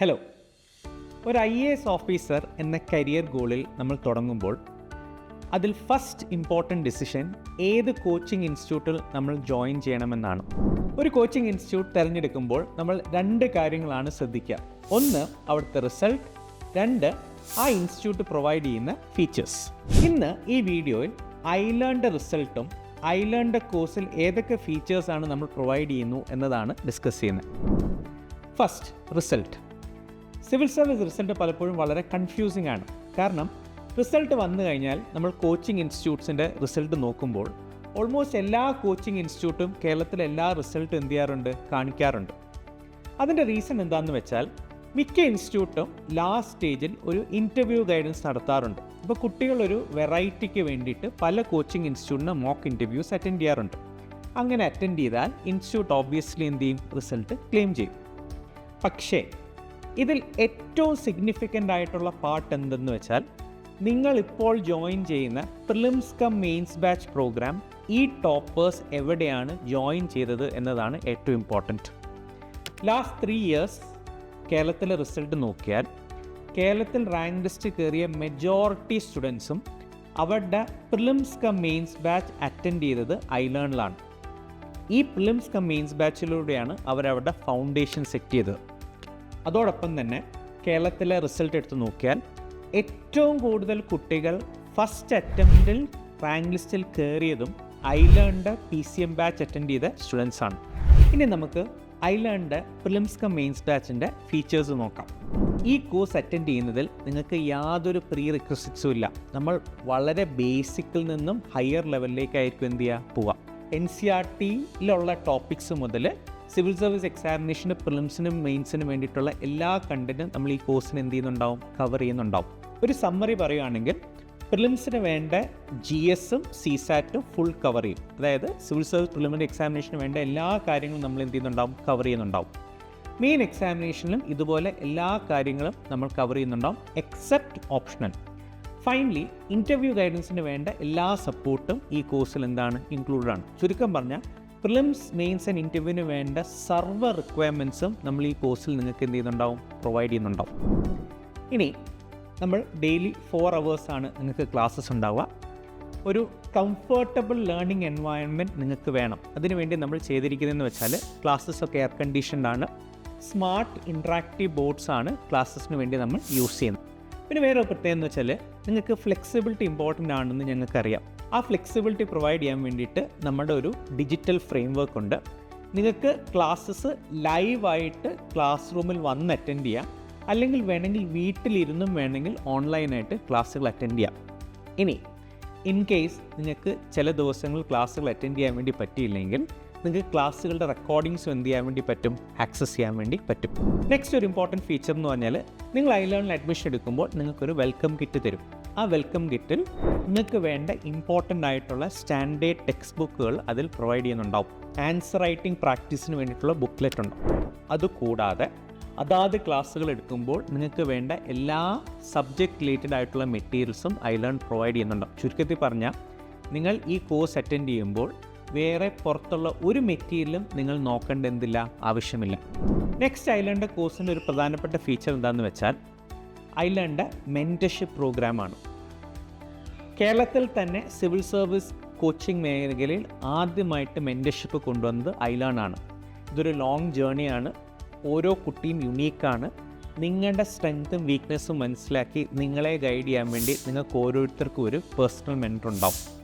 Hello, ഒരു IAS officer എന്ന career ഗോളിൽ നമ്മൾ തുടങ്ങുമ്പോൾ അതിൽ ഫസ്റ്റ് ഇമ്പോർട്ടൻറ്റ് ഡിസിഷൻ ഏത് കോച്ചിങ് ഇൻസ്റ്റിറ്റ്യൂട്ടിൽ നമ്മൾ ജോയിൻ ചെയ്യണമെന്നാണ്. ഒരു കോച്ചിങ് ഇൻസ്റ്റിറ്റ്യൂട്ട് തിരഞ്ഞെടുക്കുമ്പോൾ നമ്മൾ രണ്ട് കാര്യങ്ങളാണ് ശ്രദ്ധിക്കുക. ഒന്ന്, അവിടുത്തെ റിസൾട്ട്. രണ്ട്, ആ ഇൻസ്റ്റിറ്റ്യൂട്ട് പ്രൊവൈഡ് ചെയ്യുന്ന ഫീച്ചേഴ്സ്. ഇന്ന് ഈ വീഡിയോയിൽ ഐലേണിൻ്റെ റിസൾട്ടും ഐലേണിൻ്റെ കോഴ്സിൽ ഏതൊക്കെ ഫീച്ചേഴ്സാണ് നമ്മൾ പ്രൊവൈഡ് ചെയ്യുന്നു എന്നതാണ് ഡിസ്കസ് ചെയ്യുന്നത്. First, result. Civil service result പലപ്പോഴും വളരെ കൺഫ്യൂസിംഗ് ആണ്. കാരണം റിസൾട്ട് വന്നു കഴിഞ്ഞാൽ നമ്മൾ കോച്ചിങ് ഇൻസ്റ്റിറ്റ്യൂട്ട്സിൻ്റെ റിസൾട്ട് നോക്കുമ്പോൾ ഓൾമോസ്റ്റ് എല്ലാ കോച്ചിങ് ഇൻസ്റ്റിറ്റ്യൂട്ടും കേരളത്തിലെ എല്ലാ റിസൾട്ടും എന്ത് ചെയ്യാറുണ്ട്, കാണിക്കാറുണ്ട്. അതിൻ്റെ റീസൺ എന്താണെന്ന് വെച്ചാൽ മിക്ക ഇൻസ്റ്റിറ്റ്യൂട്ടും ലാസ്റ്റ് സ്റ്റേജിൽ ഒരു ഇൻ്റർവ്യൂ ഗൈഡൻസ് നടത്താറുണ്ട്. ഇപ്പോൾ കുട്ടികളൊരു വെറൈറ്റിക്ക് വേണ്ടിയിട്ട് പല കോച്ചിങ് ഇൻസ്റ്റിറ്റ്യൂട്ടിന് മോക്ക് ഇൻ്റർവ്യൂസ് അറ്റൻഡ് ചെയ്യാറുണ്ട്. അങ്ങനെ അറ്റൻഡ് ചെയ്താൽ ഇൻസ്റ്റിറ്റ്യൂട്ട് ഓബ്വിയസ്ലി എന്ത് ചെയ്യും, റിസൾട്ട് ക്ലെയിം ചെയ്യും. പക്ഷേ ഇതിൽ ഏറ്റവും സിഗ്നിഫിക്കൻ്റ് ആയിട്ടുള്ള പാർട്ട് എന്തെന്ന് വെച്ചാൽ നിങ്ങളിപ്പോൾ ജോയിൻ ചെയ്യുന്ന prelims cum mains batch program ഈ ടോപ്പേഴ്സ് എവിടെയാണ് ജോയിൻ ചെയ്തത് എന്നതാണ് ഏറ്റവും ഇമ്പോർട്ടൻറ്റ്. ലാസ്റ്റ് 3 years കേരളത്തിലെ റിസൾട്ട് നോക്കിയാൽ കേരളത്തിൽ റാങ്ക് ലിസ്റ്റ് കയറിയ മെജോറിറ്റി സ്റ്റുഡൻസും അവരുടെ prelims cum mains batch attend ചെയ്തത് ഐലേണിലാണ്. ഈ പ്രിലിംസ് കം മെയിൻസ് ബാച്ചിലൂടെയാണ് അവരവരുടെ ഫൗണ്ടേഷൻ സെറ്റ് ചെയ്തത്. അതോടൊപ്പം തന്നെ കേരളത്തിലെ റിസൾട്ട് എടുത്ത് നോക്കിയാൽ ഏറ്റവും കൂടുതൽ കുട്ടികൾ ഫസ്റ്റ് അറ്റംപ്റ്റിൽ റാങ്ക് ലിസ്റ്റിൽ കയറിയതും ഐലേണിൻ്റെ PCM ബാച്ച് അറ്റൻഡ് ചെയ്ത സ്റ്റുഡൻസാണ്. ഇനി നമുക്ക് ഐലേണിൻ്റെ പ്രിലിംസ് കം മെയിൻസ് ബാച്ചിൻ്റെ ഫീച്ചേഴ്സ് നോക്കാം. ഈ കോഴ്സ് അറ്റൻഡ് ചെയ്യുന്നതിൽ നിങ്ങൾക്ക് യാതൊരു പ്രീ റിക്വസിറ്റ്സും ഇല്ല. നമ്മൾ വളരെ ബേസിക്കിൽ നിന്നും ഹയർ ലെവലിലേക്കായിരിക്കും എന്ത് ചെയ്യുക, പോവുക. NCERT-യിലുള്ള ടോപ്പിക്സ് മുതൽ സിവിൽ സർവീസ് എക്സാമിനേഷന് പ്രിലിംസിനും മെയിൻസിനും വേണ്ടിയിട്ടുള്ള എല്ലാ കണ്ടൻറ്റും നമ്മൾ ഈ കോഴ്സിന് എന്ത് ചെയ്യുന്നുണ്ടാവും, കവർ ചെയ്യുന്നുണ്ടാവും. ഒരു സമ്മറി പറയുകയാണെങ്കിൽ പ്രിലിംസിന് വേണ്ട GS-ഉം CSAT-ഉം ഫുൾ കവർ ചെയ്യും. അതായത് സിവിൽ സർവീസ് പ്രിലിമിനറി എക്സാമിനേഷന് വേണ്ട എല്ലാ കാര്യങ്ങളും നമ്മൾ എന്ത് ചെയ്യുന്നുണ്ടാവും, കവർ ചെയ്യുന്നുണ്ടാവും. മെയിൻ എക്സാമിനേഷനിലും ഇതുപോലെ എല്ലാ കാര്യങ്ങളും നമ്മൾ കവർ ചെയ്യുന്നുണ്ടാവും എക്സെപ്റ്റ് ഓപ്ഷണൽ. ഫൈനലി ഇൻ്റർവ്യൂ ഗൈഡൻസിന് വേണ്ട എല്ലാ സപ്പോർട്ടും ഈ കോഴ്സിൽ എന്താണ്, ഇൻക്ലൂഡഡ് ആണ്. ചുരുക്കം പറഞ്ഞാൽ പ്രിലിംസ് മെയിൻസ് ആൻഡ് ഇൻ്റർവ്യൂവിന് വേണ്ട സർവ്വ റിക്വയർമെൻറ്റ്സും നമ്മൾ ഈ കോഴ്സിൽ നിങ്ങൾക്ക് എന്ത് ചെയ്യുന്നുണ്ടാവും, പ്രൊവൈഡ് ചെയ്യുന്നുണ്ടാവും. ഇനി നമ്മൾ ഡെയിലി 4 hours ആണ് നിങ്ങൾക്ക് ക്ലാസ്സസ് ഉണ്ടാവുക. ഒരു കംഫർട്ടബിൾ ലേണിംഗ് എൻവയൺമെൻറ്റ് നിങ്ങൾക്ക് വേണം. അതിനുവേണ്ടി നമ്മൾ ചെയ്തിരിക്കുന്നതെന്ന് വെച്ചാൽ ക്ലാസ്സസൊക്കെ എയർ കണ്ടീഷൻഡ് ആണ്. സ്മാർട്ട് ഇൻട്രാക്റ്റീവ് ബോർഡ്സ് ആണ് ക്ലാസ്സസിന് വേണ്ടി നമ്മൾ യൂസ് ചെയ്യുന്നത്. പിന്നെ വേറെ പ്രത്യേകത എന്ന് വെച്ചാൽ നിങ്ങൾക്ക് ഫ്ലെക്സിബിലിറ്റി ഇമ്പോർട്ടൻ്റ് ആണെന്ന് ഞങ്ങൾക്കറിയാം. ആ ഫ്ലെക്സിബിലിറ്റി പ്രൊവൈഡ് ചെയ്യാൻ വേണ്ടിയിട്ട് നമ്മുടെ ഒരു ഡിജിറ്റൽ ഫ്രെയിം വർക്ക് ഉണ്ട്. നിങ്ങൾക്ക് ക്ലാസ്സസ് ലൈവായിട്ട് ക്ലാസ് റൂമിൽ വന്ന് അറ്റൻഡ് ചെയ്യാം, അല്ലെങ്കിൽ വേണമെങ്കിൽ വീട്ടിലിരുന്നും വേണമെങ്കിൽ ഓൺലൈനായിട്ട് ക്ലാസ്സുകൾ അറ്റൻഡ് ചെയ്യാം. ഇനി ഇൻ കേസ് നിങ്ങൾക്ക് ചില ദിവസങ്ങൾ ക്ലാസ്സുകൾ അറ്റൻഡ് ചെയ്യാൻ വേണ്ടി പറ്റിയില്ലെങ്കിൽ നിങ്ങൾക്ക് ക്ലാസ്സുകളുടെ റെക്കോർഡിങ്സ് എന്ത് ചെയ്യാൻ വേണ്ടി പറ്റും, ആക്സസ് ചെയ്യാൻ വേണ്ടി പറ്റും. നെക്സ്റ്റ് ഒരു ഇമ്പോർട്ടൻറ്റ് ഫീച്ചർ എന്ന് പറഞ്ഞാൽ നിങ്ങൾ ഐലേണിൽ അഡ്മിഷൻ എടുക്കുമ്പോൾ നിങ്ങൾക്കൊരു വെൽക്കം കിറ്റ് തരും. ആ വെൽക്കം കിറ്റിൽ നിങ്ങൾക്ക് വേണ്ട ഇമ്പോർട്ടൻ്റ് ആയിട്ടുള്ള സ്റ്റാൻഡേർഡ് ടെക്സ്റ്റ് ബുക്കുകൾ അതിൽ പ്രൊവൈഡ് ചെയ്യുന്നുണ്ടാവും. ആൻസർ റൈറ്റിംഗ് പ്രാക്ടീസിന് വേണ്ടിയിട്ടുള്ള ബുക്ക്ലെറ്റ് ഉണ്ടാവും. അതുകൂടാതെ അതാത് ക്ലാസ്സുകൾ എടുക്കുമ്പോൾ നിങ്ങൾക്ക് വേണ്ട എല്ലാ സബ്ജക്റ്റ് റിലേറ്റഡ് ആയിട്ടുള്ള മെറ്റീരിയൽസും ഐലേൺ പ്രൊവൈഡ് ചെയ്യുന്നുണ്ടാവും. ചുരുക്കത്തിൽ പറഞ്ഞാൽ നിങ്ങൾ ഈ കോഴ്സ് അറ്റൻഡ് ചെയ്യുമ്പോൾ വേറെ പുറത്തുള്ള ഒരു മെറ്റീരിയലും നിങ്ങൾ നോക്കേണ്ട എന്തില്ല, ആവശ്യമില്ല. നെക്സ്റ്റ് ഐലേണിൻ്റെ കോഴ്സിൻ്റെ ഒരു പ്രധാനപ്പെട്ട ഫീച്ചർ എന്താണെന്ന് വെച്ചാൽ ഐലേണിൻ്റെ മെൻറ്റർഷിപ്പ് പ്രോഗ്രാമാണ്. കേരളത്തിൽ തന്നെ സിവിൽ സർവീസ് കോച്ചിങ് മേഖലയിൽ ആദ്യമായിട്ട് മെൻറ്റർഷിപ്പ് കൊണ്ടുവന്നത് ഐലേണാണ്. ഇതൊരു ലോങ് ജേർണിയാണ്. ഓരോ കുട്ടിയും യുണീക്കാണ്. നിങ്ങളുടെ സ്ട്രെങ്ത്തും വീക്ക്നെസ്സും മനസ്സിലാക്കി നിങ്ങളെ ഗൈഡ് ചെയ്യാൻ വേണ്ടി നിങ്ങൾക്ക് ഓരോരുത്തർക്കും ഒരു പേഴ്സണൽ മെൻറ്റർ ഉണ്ടാവും.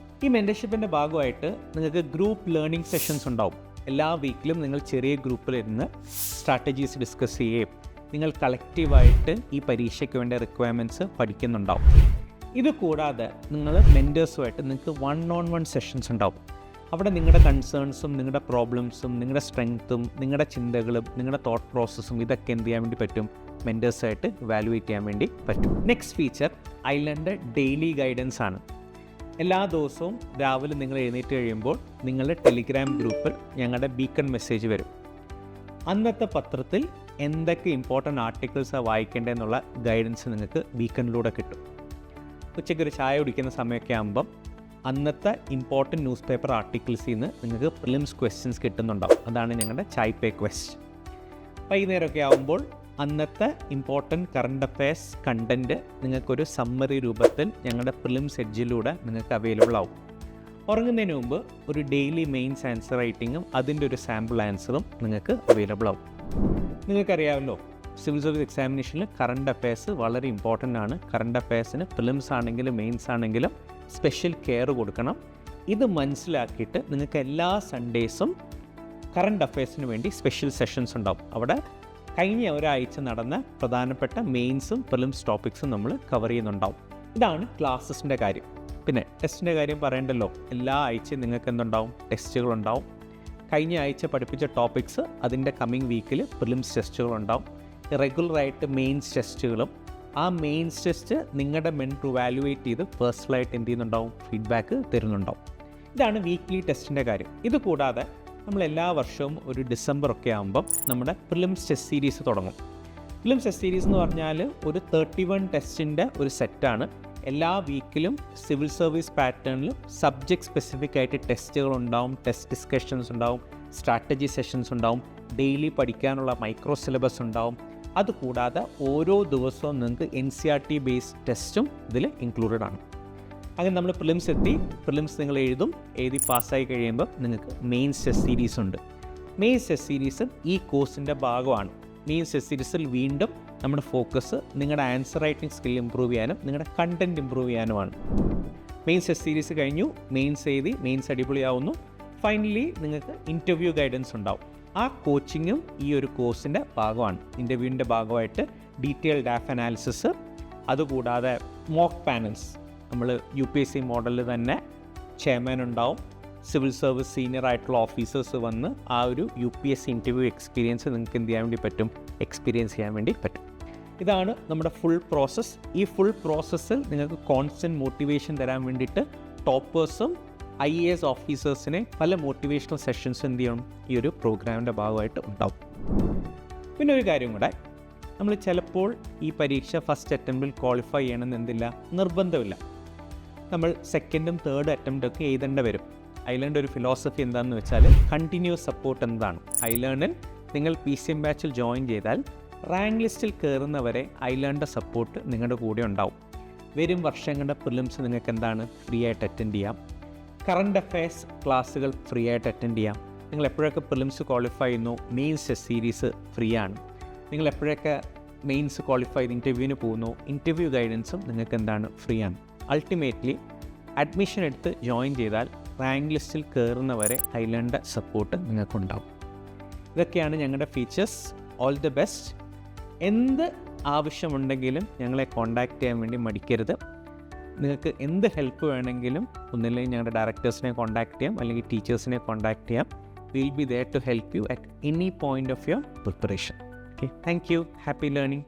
ഈ മെൻറ്റർഷിപ്പിൻ്റെ ഭാഗമായിട്ട് നിങ്ങൾക്ക് ഗ്രൂപ്പ് ലേണിംഗ് സെഷൻസ് ഉണ്ടാവും. എല്ലാ വീക്കിലും നിങ്ങൾ ചെറിയ ഗ്രൂപ്പിലിരുന്ന് സ്ട്രാറ്റജീസ് ഡിസ്കസ് ചെയ്യുകയും നിങ്ങൾ കളക്റ്റീവായിട്ട് ഈ പരീക്ഷയ്ക്ക് വേണ്ട റിക്വയർമെൻറ്റ്സ് പഠിക്കുന്നുണ്ടാവും. ഇത് കൂടാതെ നിങ്ങൾ മെൻറ്റേഴ്സുമായിട്ട് നിങ്ങൾക്ക് 1-on-1 സെഷൻസ് ഉണ്ടാവും. അവിടെ നിങ്ങളുടെ കൺസേൺസും നിങ്ങളുടെ പ്രോബ്ലംസും നിങ്ങളുടെ സ്ട്രെങ്ത്തും നിങ്ങളുടെ ചിന്തകളും നിങ്ങളുടെ തോട്ട് പ്രോസസ്സും ഇതൊക്കെ എന്ത് ചെയ്യാൻ വേണ്ടി പറ്റും, മെൻറ്റേഴ്സായിട്ട് വാല്യുവേറ്റ് ചെയ്യാൻ വേണ്ടി പറ്റും. നെക്സ്റ്റ് ഫീച്ചർ ഐലേണിൻ്റെ ഡെയിലി ഗൈഡൻസ് ആണ്. എല്ലാ ദിവസവും രാവിലെ നിങ്ങൾ എഴുന്നേറ്റ് കഴിയുമ്പോൾ നിങ്ങളുടെ ടെലിഗ്രാം ഗ്രൂപ്പിൽ ഞങ്ങളുടെ ബീക്കൺ മെസ്സേജ് വരും. അന്നത്തെ പത്രത്തിൽ എന്തൊക്കെ ഇമ്പോർട്ടൻ്റ് ആർട്ടിക്കിൾസാണ് വായിക്കേണ്ടതെന്നുള്ള ഗൈഡൻസ് നിങ്ങൾക്ക് ബീക്കണിലൂടെ കിട്ടും. ഉച്ചയ്ക്ക് ഒരു ചായ കുടിക്കുന്ന സമയമൊക്കെ ആകുമ്പം അന്നത്തെ ഇമ്പോർട്ടൻറ്റ് ന്യൂസ് പേപ്പർ ആർട്ടിക്കിൾസിൽ നിന്ന് നിങ്ങൾക്ക് പ്രിലിംസ് ക്വസ്റ്റ്യൻസ് കിട്ടുന്നുണ്ടാവും. അതാണ് ഞങ്ങളുടെ ചായ് പേ ക്വസ്റ്റ്. വൈകുന്നേരമൊക്കെ ആകുമ്പോൾ അന്നത്തെ ഇമ്പോർട്ടൻറ്റ് കറണ്ട് അഫയേഴ്സ് കണ്ടൻറ്റ് നിങ്ങൾക്കൊരു സമ്മറി രൂപത്തിൽ ഞങ്ങളുടെ പ്രിലിംസ് എഡ്ജിലൂടെ നിങ്ങൾക്ക് അവൈലബിൾ ആവും. ഉറങ്ങുന്നതിന് മുമ്പ് ഒരു ഡെയിലി മെയിൻസ് ആൻസർ റൈറ്റിങ്ങും അതിൻ്റെ ഒരു സാമ്പിൾ ആൻസറും നിങ്ങൾക്ക് അവൈലബിൾ ആവും. നിങ്ങൾക്കറിയാമല്ലോ, സിവിൽ സർവീസ് എക്സാമിനേഷനിൽ കറണ്ട് അഫയേഴ്സ് വളരെ ഇമ്പോർട്ടൻ്റ് ആണ്. കറണ്ട് അഫയേഴ്സിന് പ്രിലിംസ് ആണെങ്കിലും മെയിൻസ് ആണെങ്കിലും സ്പെഷ്യൽ കെയർ കൊടുക്കണം. ഇത് മനസ്സിലാക്കിയിട്ട് നിങ്ങൾക്ക് എല്ലാ സൺഡേസും കറണ്ട് അഫയേഴ്സിന് വേണ്ടി സ്പെഷ്യൽ സെഷൻസ് ഉണ്ടാവും. അവിടെ കഴിഞ്ഞ ഒരാഴ്ച നടന്ന പ്രധാനപ്പെട്ട മെയിൻസും പ്രിലിംസ് ടോപ്പിക്സും നമ്മൾ കവർ ചെയ്യുന്നുണ്ടാവും. ഇതാണ് ക്ലാസ്സസിൻ്റെ കാര്യം. പിന്നെ ടെസ്റ്റിൻ്റെ കാര്യം പറയണ്ടല്ലോ, എല്ലാ ആഴ്ചയും നിങ്ങൾക്ക് എന്തുണ്ടാവും, ടെസ്റ്റുകളുണ്ടാവും. കഴിഞ്ഞ ആഴ്ച പഠിപ്പിച്ച ടോപ്പിക്സ് അതിൻ്റെ കമ്മിങ് വീക്കിൽ പ്രിലിംസ് ടെസ്റ്റുകളുണ്ടാവും. റെഗുലറായിട്ട് മെയിൻസ് ടെസ്റ്റുകളും, ആ മെയിൻസ് ടെസ്റ്റ് നിങ്ങളുടെ മെൻറ്റർ വാല്യുവേറ്റ് ചെയ്ത് പേഴ്സണലായിട്ട് എന്ത് ചെയ്യുന്നുണ്ടാവും, ഫീഡ്ബാക്ക് തരുന്നുണ്ടാവും. ഇതാണ് വീക്ക്ലി ടെസ്റ്റിൻ്റെ കാര്യം. ഇത് കൂടാതെ നമ്മൾ എല്ലാ വർഷവും ഒരു ഡിസംബർ ഒക്കെ ആകുമ്പം നമ്മുടെ പ്രിലിംസ് ടെസ്റ്റ് സീരീസ് തുടങ്ങും. പ്രിലിംസ് ടെസ്റ്റ് സീരീസ് എന്ന് പറഞ്ഞാൽ ഒരു 31 ടെസ്റ്റിൻ്റെ ഒരു സെറ്റാണ്. എല്ലാ വീക്കിലും സിവിൽ സർവീസ് പാറ്റേണിൽ സബ്ജക്റ്റ് സ്പെസിഫിക് ആയിട്ട് ടെസ്റ്റുകളുണ്ടാവും, ടെസ്റ്റ് ഡിസ്കഷൻസ് ഉണ്ടാവും, സ്ട്രാറ്റജി സെഷൻസ് ഉണ്ടാവും, ഡെയിലി പഠിക്കാനുള്ള മൈക്രോ സിലബസ് ഉണ്ടാവും. അതുകൂടാതെ ഓരോ ദിവസവും നിങ്ങൾക്ക് NCERT ബേസ്ഡ് ടെസ്റ്റും ഇതിൽ ഇൻക്ലൂഡഡ് ആണ്. അങ്ങനെ നമ്മൾ പ്രിലിംസ് നിങ്ങൾ എഴുതി പാസ്സായി കഴിയുമ്പോൾ നിങ്ങൾക്ക് മെയിൻസ് ടെസ്റ്റ് സീരീസ് ഉണ്ട്. മെയിൻസ് ടെസ്റ്റ് സീരീസ് ഈ കോഴ്സിൻ്റെ ഭാഗമാണ്. മെയിൻസ് ടെസ്റ്റ് സീരീസിൽ വീണ്ടും നമ്മുടെ ഫോക്കസ് നിങ്ങളുടെ ആൻസർ റൈറ്റിംഗ് സ്കിൽ ഇമ്പ്രൂവ് ചെയ്യാനും നിങ്ങളുടെ കണ്ടൻറ്റ് ഇമ്പ്രൂവ് ചെയ്യാനുമാണ്. മെയിൻസ് ടെസ്റ്റ് സീരീസ് കഴിഞ്ഞു, മെയിൻസ് അടിപൊളിയാവുന്നു. ഫൈനലി നിങ്ങൾക്ക് ഇൻ്റർവ്യൂ ഗൈഡൻസ് ഉണ്ടാവും. ആ കോച്ചിങ്ങും ഈ ഒരു കോഴ്സിൻ്റെ ഭാഗമാണ്. ഇൻ്റർവ്യൂവിൻ്റെ ഭാഗമായിട്ട് ഡീറ്റെയിൽഡ് ഡാറ്റ അനാലിസിസ്, അതുകൂടാതെ മോക്ക് പാനൽസ്. നമ്മൾ UPSC മോഡലിൽ തന്നെ ചെയർമാൻ ഉണ്ടാവും, സിവിൽ സർവീസ് സീനിയർ ആയിട്ടുള്ള ഓഫീസേഴ്സ് വന്ന് ആ ഒരു UPSC ഇൻ്റർവ്യൂ എക്സ്പീരിയൻസ് നിങ്ങൾക്ക് എന്ത് ചെയ്യാൻ വേണ്ടി പറ്റും, എക്സ്പീരിയൻസ് ചെയ്യാൻ വേണ്ടി പറ്റും. ഇതാണ് നമ്മുടെ ഫുൾ പ്രോസസ്സ്. ഈ ഫുൾ പ്രോസസ്സിൽ നിങ്ങൾക്ക് കോൺസ്റ്റൻറ്റ് മോട്ടിവേഷൻ തരാൻ വേണ്ടിയിട്ട് ടോപ്പേഴ്സും IAS ഓഫീസേഴ്സിനെ പല മോട്ടിവേഷണൽ സെഷൻസ് എന്ത് ചെയ്യണം, ഈ ഒരു പ്രോഗ്രാമിൻ്റെ ഭാഗമായിട്ട് ഉണ്ടാവും. പിന്നെ ഒരു കാര്യം കൂടെ, നമ്മൾ ചിലപ്പോൾ ഈ പരീക്ഷ ഫസ്റ്റ് അറ്റംപ്റ്റിൽ ക്വാളിഫൈ ചെയ്യണമെന്ന് എന്തില്ല, നിർബന്ധമില്ല. നമ്മൾ സെക്കൻഡും തേർഡ് അറ്റംപ്റ്റൊക്കെ എഴുതേണ്ടി വരും. ഐലേണിൻ്റെ ഒരു ഫിലോസഫി എന്താണെന്ന് വെച്ചാൽ കണ്ടിന്യൂസ് സപ്പോർട്ട് എന്നതാണ്. ഐലേണിൽ നിങ്ങൾ PCM ബാച്ചിൽ ജോയിൻ ചെയ്താൽ റാങ്ക് ലിസ്റ്റിൽ കയറുന്നവരെ ഐലേണിൻ്റെ സപ്പോർട്ട് നിങ്ങളുടെ കൂടെ ഉണ്ടാവും. വരും വർഷങ്ങളുടെ പ്രിലിംസ് നിങ്ങൾക്ക് എന്താണ്, ഫ്രീ ആയിട്ട് അറ്റൻഡ് ചെയ്യാം. കറണ്ട് അഫയേഴ്സ് ക്ലാസ്സുകൾ ഫ്രീ ആയിട്ട് അറ്റൻഡ് ചെയ്യാം. നിങ്ങൾ എപ്പോഴൊക്കെ പ്രിലിംസ് ക്വാളിഫൈ ചെയ്യുന്നു, മെയിൻസ് ടെസ്റ്റ് സീരീസ് ഫ്രീ ആണ്. നിങ്ങൾ എപ്പോഴൊക്കെ മെയിൻസ് ക്വാളിഫൈ ചെയ്ത് ഇൻ്റർവ്യൂവിന് പോകുന്നു, ഇൻ്റർവ്യൂ ഗൈഡൻസും നിങ്ങൾക്ക് എന്താണ്, ഫ്രീ ആണ്. അൾട്ടിമേറ്റ്ലി അഡ്മിഷൻ എടുത്ത് ജോയിൻ ചെയ്താൽ റാങ്ക് ലിസ്റ്റിൽ കയറുന്നവരെ ഐലേണിൻ്റെ സപ്പോർട്ട് നിങ്ങൾക്കുണ്ടാവും. ഇതൊക്കെയാണ് ഞങ്ങളുടെ ഫീച്ചേഴ്സ്. All the best. എന്ത് ആവശ്യമുണ്ടെങ്കിലും ഞങ്ങളെ കോൺടാക്റ്റ് ചെയ്യാൻ വേണ്ടി മടിക്കരുത്. നിങ്ങൾക്ക് എന്ത് ഹെൽപ്പ് വേണമെങ്കിലും ഒന്നില്ലെങ്കിൽ ഞങ്ങളുടെ ഡയറക്ടേഴ്സിനെ കോൺടാക്റ്റ് ചെയ്യാം, അല്ലെങ്കിൽ ടീച്ചേഴ്സിനെ കോൺടാക്റ്റ് ചെയ്യാം. We'll be there to help you at any point of your preparation. Okay, thank you. Happy learning.